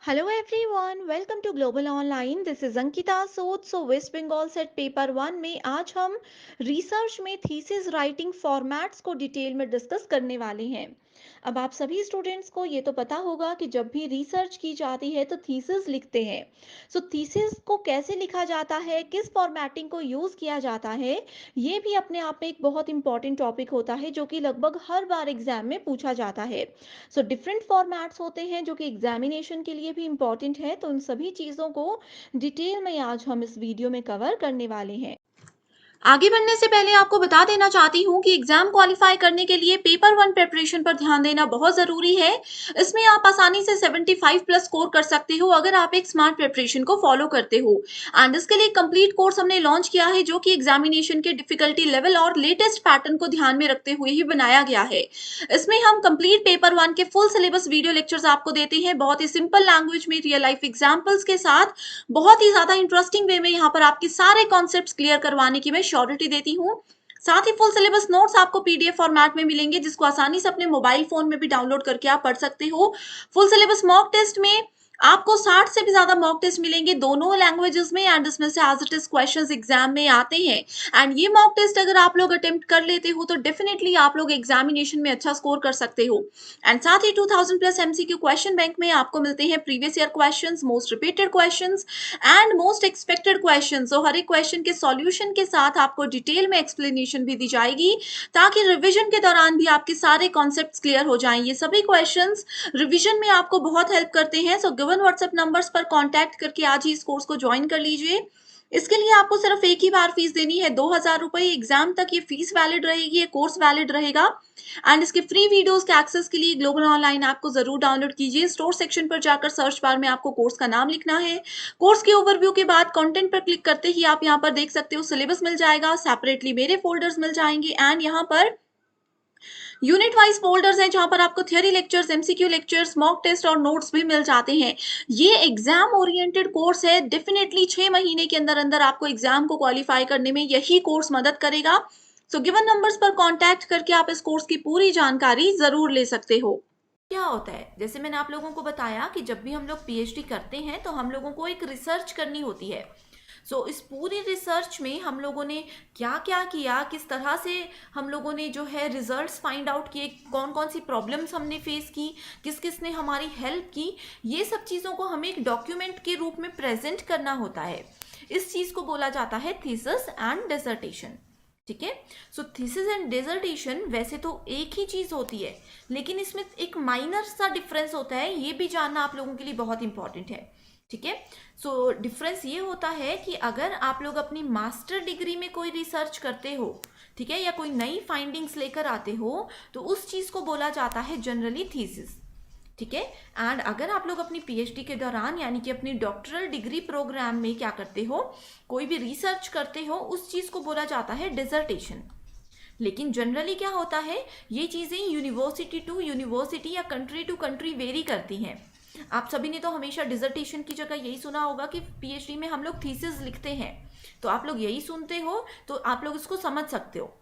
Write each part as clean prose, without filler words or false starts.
Hello everyone, welcome to Global Online. This is Ankita सोद। Waste Bengal set paper 1 में आज हम रिसर्च में थीसिस राइटिंग फॉर्मेट्स को डिटेल में डिस्कस करने वाले हैं। अब आप सभी स्टूडेंट्स को ये तो पता होगा कि जब भी रिसर्च की जाती है तो थीसिस लिखते हैं। थीसिस को कैसे लिखा जाता है, किस फॉर्मेटिंग को यूज़ किया जाता है, ये भी अपने आप में एक बहुत इंपॉर्टेंट टॉपिक होता है जो कि लगभग हर बार एग्जाम में पूछा जाता है। डिफरेंट फॉर्मेट्स होते हैं जो कि एग्जामिनेशन के लिए भी इम्पॉर्टेंट है, तो उन सभी चीज़ों को डिटेल में आज हम इस वीडियो में कवर करने वाले हैं। आगे बढ़ने से पहले आपको बता देना चाहती हूँ कि एग्जाम क्वालिफाई करने के लिए पेपर 1 प्रिपरेशन पर ध्यान देना बहुत ज़रूरी है। इसमें आप आसानी से 75 प्लस स्कोर कर सकते हो अगर आप एक स्मार्ट प्रिपरेशन को फॉलो करते हो। एंड इसके लिए कंप्लीट कोर्स हमने लॉन्च किया है जो कि एग्जामिनेशन के डिफिकल्टी लेवल और लेटेस्ट पैटर्न को ध्यान में रखते हुए ही बनाया गया है। इसमें हम कंप्लीट पेपर 1 के फुल सिलेबस वीडियो लेक्चर्स आपको देते हैं, बहुत ही सिंपल लैंग्वेज में रियल लाइफ एग्जाम्पल्स के साथ, बहुत ही ज्यादा इंटरेस्टिंग वे में यहाँ पर आपके सारे कॉन्सेप्ट्स क्लियर करवाने की मैं श्योरिटी देती हूँ। साथ ही फुल सिलेबस नोट्स आपको पीडीएफ फॉर्मेट में मिलेंगे जिसको आसानी से अपने मोबाइल फोन में भी डाउनलोड करके आप पढ़ सकते हो। फुल सिलेबस मॉक टेस्ट में आपको 60 से भी ज्यादा मॉक टेस्ट मिलेंगे दोनों लैंग्वेजेस में, एंड इसमें से as it is questions exam में आते हैं। एंड ये मॉक टेस्ट अगर आप लोग अटेम्प्ट कर लेते हो तो डेफिनेटली आप लोग एग्जामिनेशन में अच्छा स्कोर कर सकते हो। एंड साथ ही 2000 प्लस एमसीक्यू क्वेश्चन बैंक में आपको मिलते हैं previous year questions, most repeated questions and most expected questions. तो हर एक क्वेश्चन के सॉल्यूशन के साथ आपको डिटेल में एक्सप्लेनेशन भी दी जाएगी ताकि रिवीजन के दौरान भी आपके सारे कॉन्सेप्ट्स क्लियर हो जाएं। ये सभी क्वेश्चंस रिवीजन में आपको बहुत हेल्प करते हैं। सो गिवन व्हाट्सएप नंबर्स पर कांटेक्ट करके आज ही इस कोर्स को ज्वाइन कर लीजिए। इसके लिए आपको सिर्फ एक ही बार फीस देनी है, 2000 रुपए। एग्जाम तक ये फीस वैलिड रहेगी, ये कोर्स वैलिड रहेगा। एंड इसके फ्री वीडियोस के एक्सेस के लिए ग्लोबल ऑनलाइन ऐप को जरूर डाउनलोड कीजिए। स्टोर सेक्शन पर जाकर सर्च बार में आपको कोर्स का नाम लिखना है। कोर्स के ओवरव्यू के बाद कंटेंट पर क्लिक करते ही आप यहाँ पर देख सकते हो सिलेबस मिल जाएगा, सेपरेटली मेरे फोल्डर्स मिल जाएंगे, एंड यहाँ पर यूनिट वाइज फोल्डर्स हैं जहां पर आपको theory lectures, MCQ lectures, mock test और नोट्स भी मिल जाते हैं। ये एग्जाम ओरिएंटेड कोर्स है। डेफिनेटली 6 महीने के अंदर अंदर आपको एग्जाम को क्वालिफाई करने में यही कोर्स मदद करेगा। सो गिवन नंबर्स पर कांटेक्ट करके आप इस कोर्स की पूरी जानकारी जरूर ले सकते हो। क्या होता है, जैसे मैंने आप लोगों को बताया कि जब भी हम लोग पीएचडी करते हैं तो हम लोगों को एक रिसर्च करनी होती है। इस पूरी रिसर्च में हम लोगों ने क्या क्या किया, किस तरह से हम लोगों ने जो है रिजल्ट्स फाइंड आउट किए, कौन कौन सी प्रॉब्लम्स हमने फेस की, किस किस ने हमारी हेल्प की, ये सब चीज़ों को हमें एक डॉक्यूमेंट के रूप में प्रेजेंट करना होता है। इस चीज़ को बोला जाता है थीसिस एंड डिसर्टेशन। ठीक है। थीसिस एंड डिसर्टेशन वैसे तो एक ही चीज होती है, लेकिन इसमें एक माइनर सा डिफरेंस होता है, ये भी जानना आप लोगों के लिए बहुत इंपॉर्टेंट है। ठीक है। डिफरेंस ये होता है कि अगर आप लोग अपनी मास्टर डिग्री में कोई रिसर्च करते हो, ठीक है, या कोई नई फाइंडिंग्स लेकर आते हो, तो उस चीज को बोला जाता है जनरली थीसिस। ठीक है। एंड अगर आप लोग अपनी पीएचडी के दौरान यानी कि अपनी डॉक्टरल डिग्री प्रोग्राम में क्या करते हो, कोई भी रिसर्च करते हो, उस चीज को बोला जाता है डिसर्टेशन। लेकिन जनरली क्या होता है, ये चीजें यूनिवर्सिटी टू यूनिवर्सिटी या कंट्री टू कंट्री वेरी करती हैं। आप सभी ने तो हमेशा डिसर्टेशन की जगह यही सुना होगा कि पीएचडी में हम लोग थीसिस लिखते हैं, तो आप लोग यही सुनते हो तो आप लोग इसको समझ सकते हो।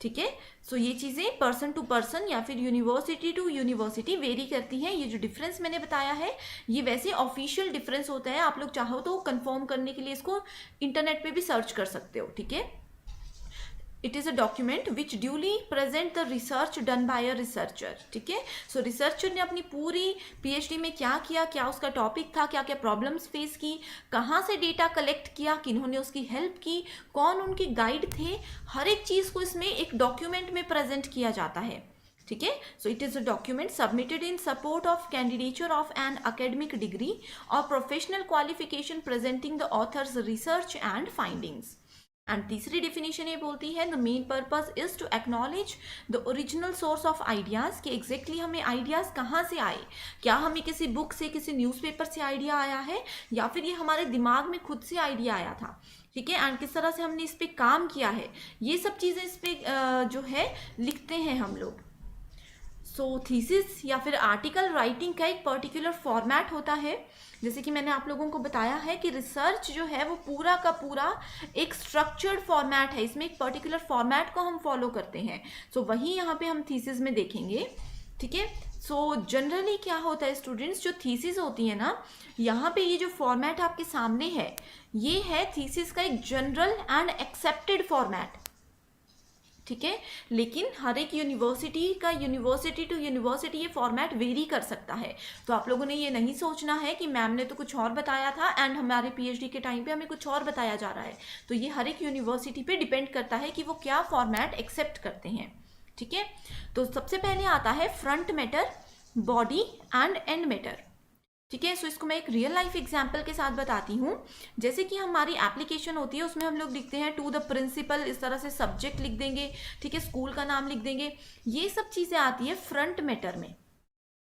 ठीक है। ये चीज़ें पर्सन टू पर्सन या फिर यूनिवर्सिटी टू यूनिवर्सिटी वेरी करती हैं। ये जो डिफरेंस मैंने बताया है ये वैसे ऑफिशियल डिफरेंस होता है, आप लोग चाहो तो कंफर्म करने के लिए इसको इंटरनेट पे भी सर्च कर सकते हो। ठीक है। It is a document which duly present the research done by a researcher. ठीक है। रिसर्चर ने अपनी पूरी पीएचडी में क्या किया, क्या उसका टॉपिक था, क्या क्या प्रॉब्लम्स फेस की, कहाँ से डेटा कलेक्ट किया, किन्होंने उसकी हेल्प की, कौन उनके गाइड थे, हर एक चीज़ को इसमें एक डॉक्यूमेंट में प्रेजेंट किया जाता है। ठीक है। It is a document submitted in support of candidature of an academic degree और professional qualification presenting the author's research and findings. And तीसरी डेफिनेशन ये बोलती है the main purpose is to acknowledge the original source of ideas, कि exactly हमें ideas कहाँ से आए, क्या हमें किसी बुक से, किसी न्यूज़पेपर से आइडिया आया है, या फिर ये हमारे दिमाग में खुद से आइडिया आया था। ठीक है। एंड किस तरह से हमने इस पर काम किया है, ये सब चीज़ें इस पर जो है लिखते हैं हम लोग। थीसिस या फिर आर्टिकल राइटिंग का एक पर्टिकुलर फॉर्मेट होता है। जैसे कि मैंने आप लोगों को बताया है कि रिसर्च जो है वो पूरा का पूरा एक स्ट्रक्चर्ड फॉर्मेट है, इसमें एक पर्टिकुलर फॉर्मेट को हम फॉलो करते हैं। वही यहाँ पे हम थीसिस में देखेंगे ठीक है। सो जनरली क्या होता है स्टूडेंट्स, जो थीसिस होती है ना, यहाँ पे ये जो फॉर्मेट आपके सामने है, ये है थीसिस का एक जनरल एंड एक्सेप्टेड फॉर्मेट। ठीक है, लेकिन हर एक यूनिवर्सिटी का यूनिवर्सिटी टू यूनिवर्सिटी ये फॉर्मेट वेरी कर सकता है। तो आप लोगों ने ये नहीं सोचना है कि मैम ने तो कुछ और बताया था एंड हमारे पीएचडी के टाइम पे हमें कुछ और बताया जा रहा है। तो ये हर एक यूनिवर्सिटी पे डिपेंड करता है कि वो क्या फॉर्मेट एक्सेप्ट करते हैं। ठीक है, तो सबसे पहले आता है front matter, body and and matter. ठीक है, सो इसको मैं एक रियल लाइफ एग्जांपल के साथ बताती हूँ। जैसे कि हमारी एप्लीकेशन होती है, उसमें हम लोग लिखते हैं टू द प्रिंसिपल, इस तरह से सब्जेक्ट लिख देंगे, ठीक है, स्कूल का नाम लिख देंगे। ये सब चीज़ें आती है फ्रंट मैटर में।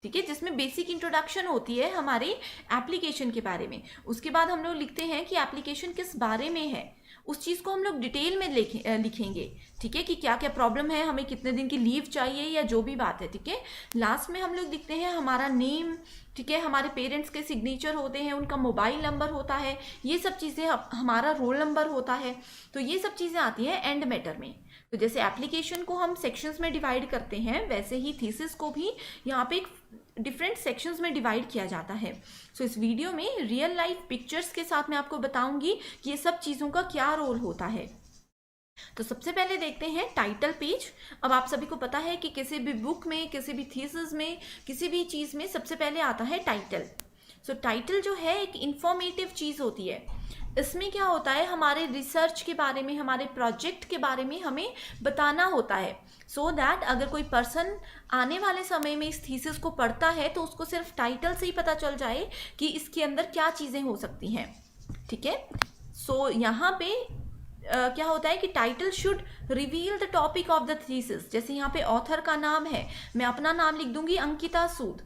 ठीक है, जिसमें बेसिक इंट्रोडक्शन होती है हमारे एप्लीकेशन के बारे में। उसके बाद हम लोग लिखते हैं कि एप्लीकेशन किस बारे में है, उस चीज़ को हम लोग डिटेल में लिखेंगे। ठीक है, कि क्या क्या प्रॉब्लम है, हमें कितने दिन की लीव चाहिए या जो भी बात है। ठीक है, लास्ट में हम लोग लिखते हैं हमारा नेम, ठीक है, हमारे पेरेंट्स के सिग्नेचर होते हैं, उनका मोबाइल नंबर होता है, ये सब चीज़ें, हमारा रोल नंबर होता है। तो ये सब चीज़ें आती हैं एंड मैटर में। तो जैसे एप्लीकेशन को हम सेक्शंस में डिवाइड करते हैं, वैसे ही थीसिस को भी यहाँ पे एक डिफरेंट सेक्शंस में डिवाइड किया जाता है। सो इस वीडियो में रियल लाइफ पिक्चर्स के साथ मैं आपको बताऊंगी कि ये सब चीज़ों का क्या रोल होता है। तो सबसे पहले देखते हैं टाइटल पेज। अब आप सभी को पता है कि किसी भी बुक में, किसी भी थीसिस में, किसी भी चीज़ में सबसे पहले आता है टाइटल। सो टाइटल जो है एक इंफॉर्मेटिव चीज़ होती है। इसमें क्या होता है, हमारे रिसर्च के बारे में, हमारे प्रोजेक्ट के बारे में हमें बताना होता है, सो दैट अगर कोई पर्सन आने वाले समय में इस थीसिस को पढ़ता है तो उसको सिर्फ टाइटल से ही पता चल जाए कि इसके अंदर क्या चीज़ें हो सकती हैं। ठीक है, सो यहाँ पे क्या होता है कि title should reveal the topic of the thesis. जैसे यहाँ पे ऑथर का नाम है, मैं अपना नाम लिख दूंगी अंकिता सूद।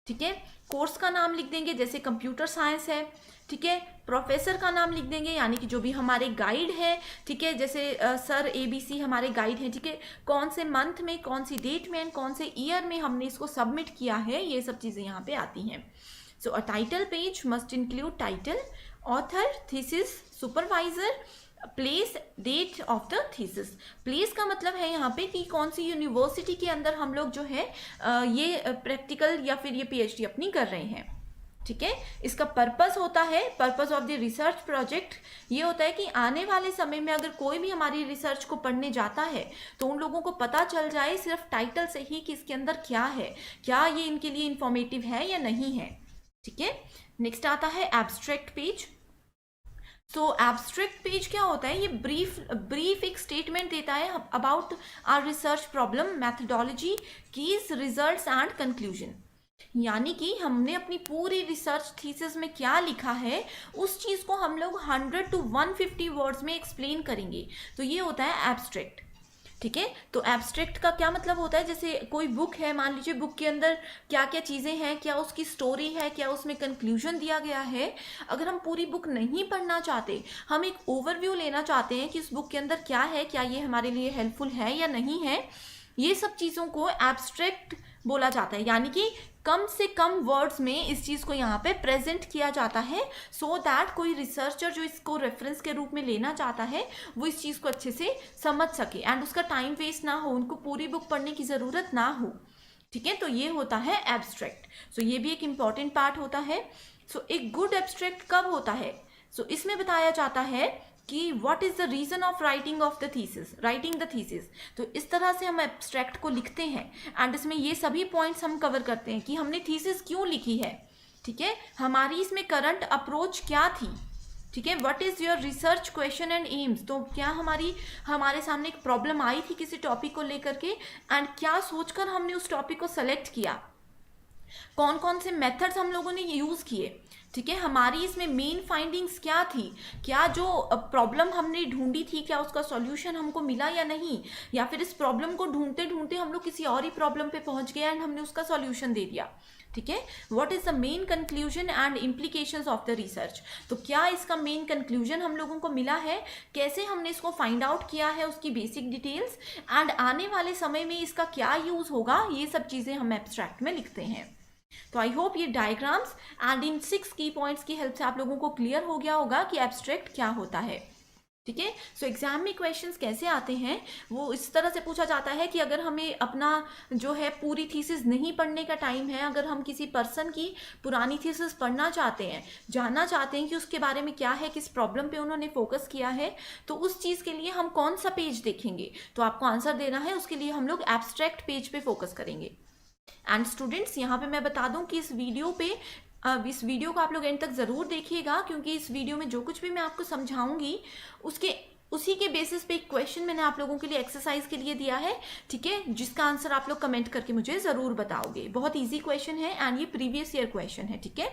ठीक है, कोर्स का नाम लिख देंगे, जैसे कंप्यूटर साइंस है। ठीक है, प्रोफेसर का नाम लिख देंगे, यानी कि जो भी हमारे गाइड है। ठीक है, जैसे सर ABC हमारे गाइड हैं। ठीक है, कौन से मंथ में, कौन सी डेट में एंड कौन से ईयर में हमने इसको सबमिट किया है, ये सब चीज़ें यहाँ पे आती हैं। So a title page must include title, author, thesis, supervisor, place, date of the thesis. Place का मतलब है यहाँ पे कि कौन सी यूनिवर्सिटी के अंदर हम लोग जो है ये प्रैक्टिकल या फिर ये PhD अपनी कर रहे हैं। ठीक है, इसका पर्पस होता है, purpose of the research project ये होता है कि आने वाले समय में अगर कोई भी हमारी रिसर्च को पढ़ने जाता है तो उन लोगों को पता चल जाए सिर्फ टाइटल से ही कि इसके अंदर क्या है, क्या ये इनके लिए इंफॉर्मेटिव है या नहीं है। ठीक है, नेक्स्ट आता है एब्स्ट्रैक्ट पेज। तो एब्स्ट्रैक्ट पेज क्या होता है, ये ब्रीफ एक स्टेटमेंट देता है about our research problem, methodology, keys, results and conclusion. यानी कि हमने अपनी पूरी रिसर्च थीसिस में क्या लिखा है उस चीज़ को हम लोग 100 to 150 वर्ड्स में एक्सप्लेन करेंगे। तो ये होता है एब्स्ट्रैक्ट। ठीक है, तो एब्स्ट्रैक्ट का क्या मतलब होता है, जैसे कोई बुक है, मान लीजिए बुक के अंदर क्या क्या चीज़ें हैं, क्या उसकी स्टोरी है, क्या उसमें कंक्लूजन दिया गया है। अगर हम पूरी बुक नहीं पढ़ना चाहते, हम एक ओवरव्यू लेना चाहते हैं कि इस बुक के अंदर क्या है, क्या ये हमारे लिए हेल्पफुल है या नहीं है, ये सब चीज़ों को एब्स्ट्रैक्ट बोला जाता है। यानी कि कम से कम वर्ड्स में इस चीज़ को यहाँ पे प्रेजेंट किया जाता है, सो दैट कोई रिसर्चर जो इसको रेफरेंस के रूप में लेना चाहता है वो इस चीज़ को अच्छे से समझ सके एंड उसका टाइम वेस्ट ना हो, उनको पूरी बुक पढ़ने की ज़रूरत ना हो। ठीक है, तो ये होता है एब्स्ट्रैक्ट। सो ये भी एक इम्पॉर्टेंट पार्ट होता है। सो एक गुड एब्स्ट्रैक्ट कब होता है, सो इसमें बताया जाता है कि what is the reason of writing the thesis. तो इस तरह से हम एब्स्ट्रैक्ट को लिखते हैं एंड इसमें ये सभी पॉइंट्स हम कवर करते हैं कि हमने थीसिस क्यों लिखी है। ठीक है, हमारी इसमें करंट अप्रोच क्या थी। ठीक है, what is your research question and AIIMS. तो क्या हमारे सामने एक प्रॉब्लम आई थी किसी टॉपिक को लेकर के एंड क्या सोचकर हमने उस टॉपिक को सेलेक्ट किया, कौन कौन से मेथड्स हम लोगों ने यूज़ किए। ठीक है, हमारी इसमें मेन फाइंडिंग्स क्या थी, क्या जो प्रॉब्लम हमने ढूंढी थी क्या उसका सॉल्यूशन हमको मिला या नहीं, या फिर इस प्रॉब्लम को ढूंढते ढूंढते हम लोग किसी और ही प्रॉब्लम पे पहुंच गए एंड हमने उसका सॉल्यूशन दे दिया। ठीक है, what is the main conclusion and implications of the research. तो क्या इसका मेन कंक्लूजन हम लोगों को मिला है, कैसे हमने इसको फाइंड आउट किया है, उसकी बेसिक डिटेल्स एंड आने वाले समय में इसका क्या यूज़ होगा, ये सब चीज़ें हम एब्स्ट्रैक्ट में लिखते हैं। तो आई होप ये डायग्राम्स एंड इन 6 की पॉइंट्स की हेल्प से आप लोगों को क्लियर हो गया होगा कि एब्स्ट्रैक्ट क्या होता है। ठीक है। सो एग्जाम में क्वेश्चंस कैसे आते हैं, वो इस तरह से पूछा जाता है कि अगर हमें अपना जो है पूरी थीसिस नहीं पढ़ने का टाइम है, अगर हम किसी पर्सन की पुरानी थीसिस पढ़ना चाहते हैं, जानना चाहते हैं कि उसके बारे में क्या है, किस प्रॉब्लम पे उन्होंने फोकस किया है, तो उस चीज़ के लिए हम कौन सा पेज देखेंगे, तो आपको आंसर देना है, उसके लिए हम लोग एब्स्ट्रैक्ट पेज पे फोकस करेंगे। एंड स्टूडेंट्स, यहाँ पे मैं बता दूं कि इस वीडियो को आप लोग एंड तक ज़रूर देखिएगा, क्योंकि इस वीडियो में जो कुछ भी मैं आपको समझाऊंगी उसी के बेसिस पे एक क्वेश्चन मैंने आप लोगों के लिए एक्सरसाइज के लिए दिया है, ठीक है, जिसका आंसर आप लोग कमेंट करके मुझे ज़रूर बताओगे। बहुत ईजी क्वेश्चन है एंड ये प्रीवियस ईयर क्वेश्चन है, ठीक है।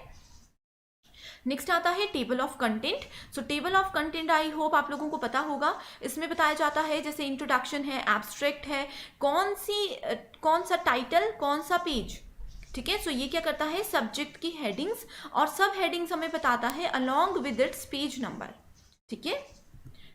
नेक्स्ट आता है table of content. So table of content I hope आप लोगों को पता होगा। इसमें बताया जाता है जैसे इंट्रोडक्शन है, एब्स्ट्रैक्ट है, कौन सा टाइटल, कौन सा पेज, ठीक है। सो ये क्या करता है, सब्जेक्ट की हेडिंग्स और सब हेडिंग्स हमें बताता है along with its page number, ठीक है।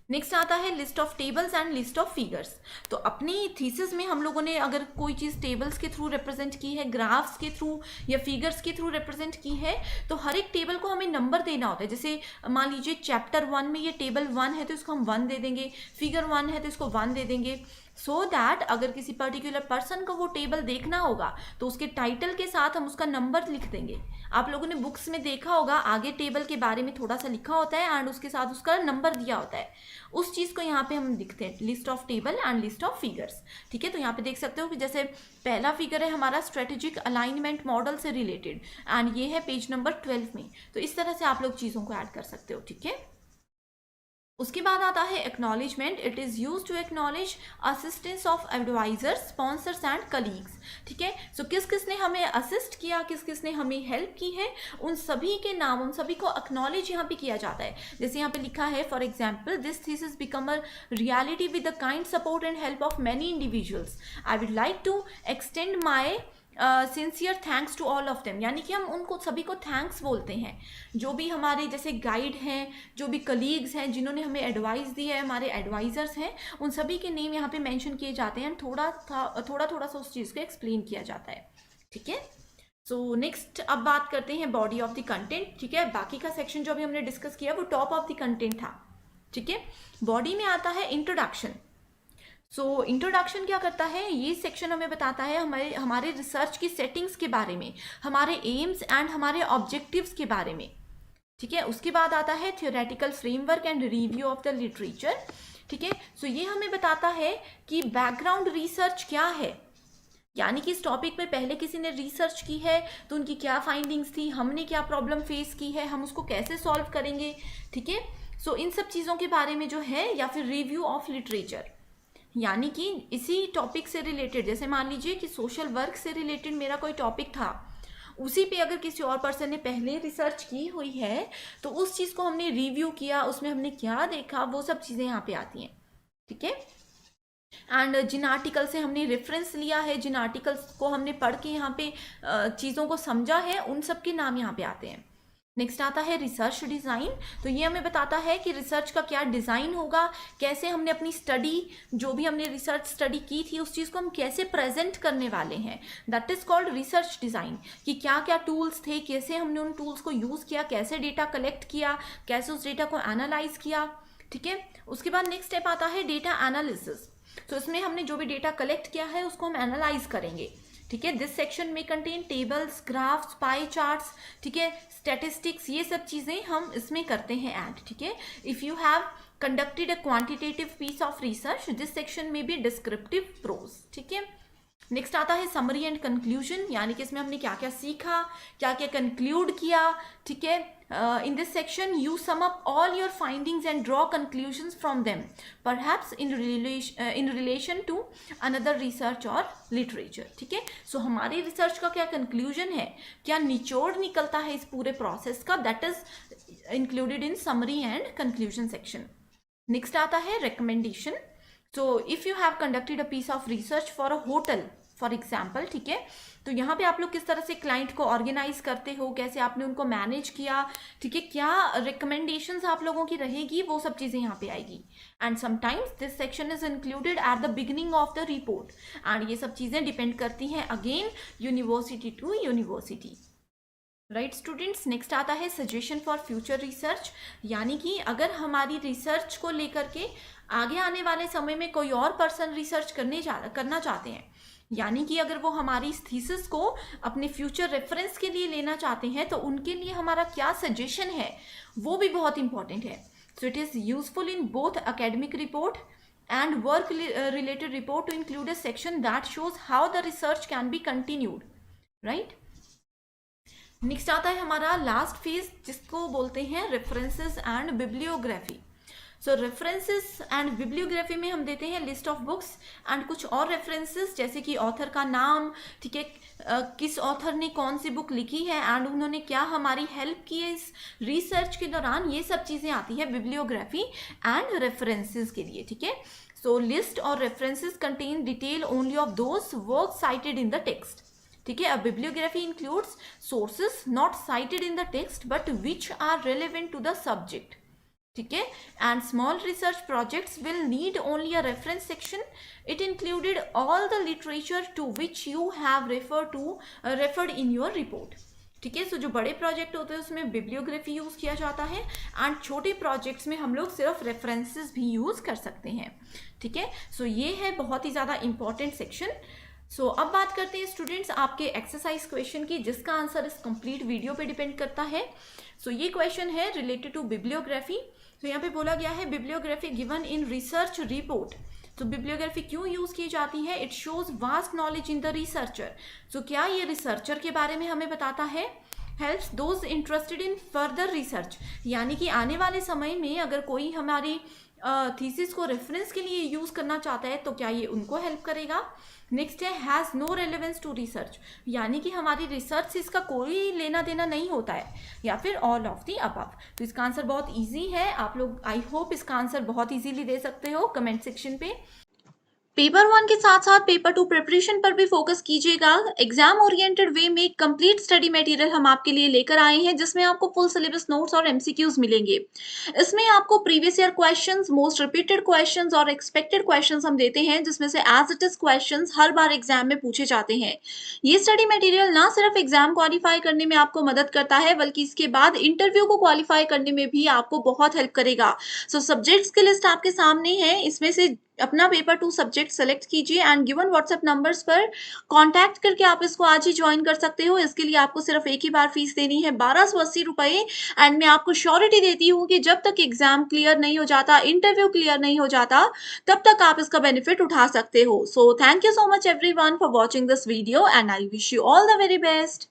नेक्स्ट आता है list of tables and list of figures. तो अपनी थीसिस में हम लोगों ने अगर कोई चीज़ टेबल्स के थ्रू रिप्रेजेंट की है, ग्राफ्स के थ्रू या फिगर्स के थ्रू रिप्रेजेंट की है, तो हर एक टेबल को हमें नंबर देना होता है। जैसे मान लीजिए चैप्टर 1 में ये टेबल 1 है तो इसको हम 1 दे देंगे, फिगर 1 है तो इसको 1 दे देंगे, सो दैट अगर किसी पर्टिकुलर पर्सन को वो टेबल देखना होगा तो उसके टाइटल के साथ हम उसका नंबर लिख देंगे। आप लोगों ने बुक्स में देखा होगा, आगे टेबल के बारे में थोड़ा सा लिखा होता है एंड उसके साथ उसका नंबर दिया होता है। उस चीज़ को यहाँ पे हम लिखते हैं, list of table and list of figures, ठीक है। तो यहाँ पे देख सकते हो कि जैसे पहला फिगर है हमारा स्ट्रेटेजिक अलाइनमेंट मॉडल से रिलेटेड एंड ये है पेज नंबर 12 में। तो इस तरह से आप लोग चीज़ों को ऐड कर सकते हो, ठीक है। उसके बाद आता है acknowledgement. It is use to acknowledge assistance of advisers, sponsors and colleagues, ठीक है। सो किस किस ने हमें असिस्ट किया, किस किस ने हमें हेल्प की है, उन सभी के नाम, उन सभी को एक्नॉलेज यहाँ पे किया जाता है। जैसे यहाँ पे लिखा है for example, this thesis become a reality with the kind support and help of many individuals. I would like to extend my sincere thanks to all of them. यानी कि हम उनको सभी को थैंक्स बोलते हैं, जो भी हमारे जैसे गाइड हैं, जो भी कलीग्स हैं, जिन्होंने हमें एडवाइस दी है, हमारे एडवाइजर्स हैं, उन सभी के नेम यहाँ पे मेंशन किए जाते हैं। थोड़ा सा उस चीज़ को एक्सप्लेन किया जाता है, ठीक है। सो नेक्स्ट अब बात करते हैं बॉडी ऑफ द कंटेंट, ठीक है। बाकी का सेक्शन जो अभी हमने डिस्कस किया वो टॉप ऑफ द कंटेंट था, ठीक है। बॉडी में आता है इंट्रोडक्शन। सो इंट्रोडक्शन क्या करता है, ये सेक्शन हमें बताता है हमारे रिसर्च की सेटिंग्स के बारे में, हमारे एम्स एंड हमारे ऑब्जेक्टिव्स के बारे में, ठीक है। उसके बाद आता है theoretical framework and review of the literature, ठीक है। सो ये हमें बताता है कि बैकग्राउंड रिसर्च क्या है, यानी कि इस टॉपिक में पहले किसी ने रिसर्च की है तो उनकी क्या फाइंडिंग्स थी, हमने क्या प्रॉब्लम फेस की है, हम उसको कैसे सॉल्व करेंगे, ठीक है। सो इन सब चीज़ों के बारे में जो है, या फिर रिव्यू ऑफ लिटरेचर, यानी कि इसी टॉपिक से रिलेटेड, जैसे मान लीजिए कि सोशल वर्क से रिलेटेड मेरा कोई टॉपिक था, उसी पे अगर किसी और पर्सन ने पहले रिसर्च की हुई है तो उस चीज़ को हमने रिव्यू किया, उसमें हमने क्या देखा, वो सब चीज़ें यहाँ पे आती हैं, ठीक है। एंड जिन आर्टिकल से हमने रेफरेंस लिया है, जिन आर्टिकल्स को हमने पढ़ के यहाँ पे चीज़ों को समझा है, उन सब के नाम यहाँ पे आते हैं। नेक्स्ट आता है रिसर्च डिज़ाइन। तो ये हमें बताता है कि रिसर्च का क्या डिज़ाइन होगा, कैसे हमने अपनी स्टडी, जो भी हमने रिसर्च स्टडी की थी, उस चीज़ को हम कैसे प्रेजेंट करने वाले हैं, that is called research design. कि क्या क्या टूल्स थे, कैसे हमने उन टूल्स को यूज़ किया, कैसे डेटा कलेक्ट किया, कैसे उस डेटा को एनालाइज किया, ठीक है। उसके बाद नेक्स्ट स्टेप आता है डेटा एनालिसिस। तो इसमें हमने जो भी डेटा कलेक्ट किया है उसको हम एनालाइज करेंगे, ठीक है। दिस सेक्शन में contain tables, graphs, pie charts, ठीक है, स्टैटिस्टिक्स, ये सब चीज़ें हम इसमें करते हैं ऐड, ठीक है। If you have conducted a quantitative piece of research, this section में बी डिस्क्रिप्टिव प्रोज, ठीक है। नेक्स्ट आता है समरी एंड कंक्लूजन, यानी कि इसमें हमने क्या क्या सीखा, क्या क्या कंक्लूड किया, ठीक है। In this section you sum up all your findings and draw conclusions from them, perhaps in relation to another research और लिटरेचर, ठीक है। सो हमारी रिसर्च का क्या कंक्लूजन है, क्या निचोड़ निकलता है इस पूरे प्रोसेस का, that is included in summary and conclusion section. Next आता है recommendation. So if you have conducted a piece of research for a hotel for example, ठीक है, तो यहाँ पे आप लोग किस तरह से क्लाइंट को ऑर्गेनाइज करते हो, कैसे आपने उनको मैनेज किया, ठीक है, क्या रिकमेंडेशंस आप लोगों की रहेगी, वो सब चीज़ें यहाँ पे आएगी। And sometimes this section is included at the beginning of the report, and ये सब चीज़ें डिपेंड करती हैं again university to university. Right students, next आता है सजेशन फॉर फ्यूचर रिसर्च, यानी कि अगर हमारी रिसर्च को लेकर के आगे आने वाले समय में कोई और पर्सन रिसर्च करना चाहते हैं, यानी कि अगर वो हमारी इस थीसिस को अपने फ्यूचर रेफरेंस के लिए लेना चाहते हैं, तो उनके लिए हमारा क्या सजेशन है वो भी बहुत इंपॉर्टेंट है. So it is useful in both academic report and work related report to include a section that shows how the research can be continued, right? Next आता है हमारा लास्ट फेज, जिसको बोलते हैं references and bibliography. So references and bibliography में हम देते हैं लिस्ट ऑफ बुक्स एंड कुछ और रेफरेंसेस, जैसे कि ऑथर का नाम, ठीक है, किस ऑथर ने कौन सी बुक लिखी है एंड उन्होंने क्या हमारी हेल्प की है इस रिसर्च के दौरान, ये सब चीज़ें आती है बिब्लियोग्राफी एंड रेफरेंसेस के लिए, ठीक है. सो लिस्ट और references contain detail only of those work cited in the text, ठीक है. अब bibliography includes sources not cited in the text but which are relevant to the subject, ठीक है. And small research projects will need only a reference section. It included all the literature to which you have referred in your report, ठीक है. सो जो बड़े project होते हैं उसमें bibliography use किया जाता है एंड छोटे प्रोजेक्ट्स में हम लोग सिर्फ रेफरेंसेस भी यूज़ कर सकते हैं, ठीक है. सो ये है बहुत ही ज़्यादा इंपॉर्टेंट सेक्शन. सो अब बात करते हैं स्टूडेंट्स आपके एक्सरसाइज क्वेश्चन की, जिसका आंसर इस कंप्लीट वीडियो पे डिपेंड करता है. सो ये क्वेश्चन है रिलेटेड टू बिब्लियोग्राफी. तो यहाँ पे बोला गया है bibliography given in research report. तो बिब्लियोग्राफी क्यों यूज़ की जाती है? It shows vast knowledge in the researcher. So क्या ये रिसर्चर के बारे में हमें बताता है? Helps those interested in further research, यानी कि आने वाले समय में अगर कोई हमारी थीसिस को रेफरेंस के लिए यूज़ करना चाहता है तो क्या ये उनको हेल्प करेगा. नेक्स्ट है has no relevance to research, यानी कि हमारी रिसर्च से इसका कोई लेना देना नहीं होता है, या फिर ऑल ऑफ दी अबव. तो इसका आंसर बहुत इजी है, आप लोग आई होप इसका आंसर बहुत इजीली दे सकते हो कमेंट सेक्शन पे. पेपर 1 के साथ साथ पेपर 2 प्रिपरेशन पर भी फोकस कीजिएगा. एग्जाम ओरिएंटेड वे में कंप्लीट स्टडी मटेरियल हम आपके लिए लेकर आए हैं, जिसमें आपको फुल सिलेबस नोट्स और एमसीक्यूज मिलेंगे. इसमें आपको previous year questions, most repeated questions और एक्सपेक्टेड क्वेश्चंस हम देते हैं, जिसमें से एज इट इज क्वेश्चंस हर बार एग्जाम में पूछे जाते हैं. ये स्टडी मटेरियल ना सिर्फ एग्जाम क्वालिफाई करने में आपको मदद करता है, बल्कि इसके बाद इंटरव्यू को क्वालिफाई करने में भी आपको बहुत हेल्प करेगा. सो सब्जेक्ट्स की लिस्ट आपके सामने है, इसमें से अपना पेपर 2 सब्जेक्ट सेलेक्ट कीजिए एंड गिवन व्हाट्सएप नंबर्स पर कांटेक्ट करके आप इसको आज ही ज्वाइन कर सकते हो. इसके लिए आपको सिर्फ एक ही बार फीस देनी है, 1280 रुपए. एंड मैं आपको श्योरिटी देती हूँ कि जब तक एग्जाम क्लियर नहीं हो जाता, इंटरव्यू क्लियर नहीं हो जाता, तब तक आप इसका बेनिफिट उठा सकते हो. So thank you so much everyone for watching this video and I wish you all the very best.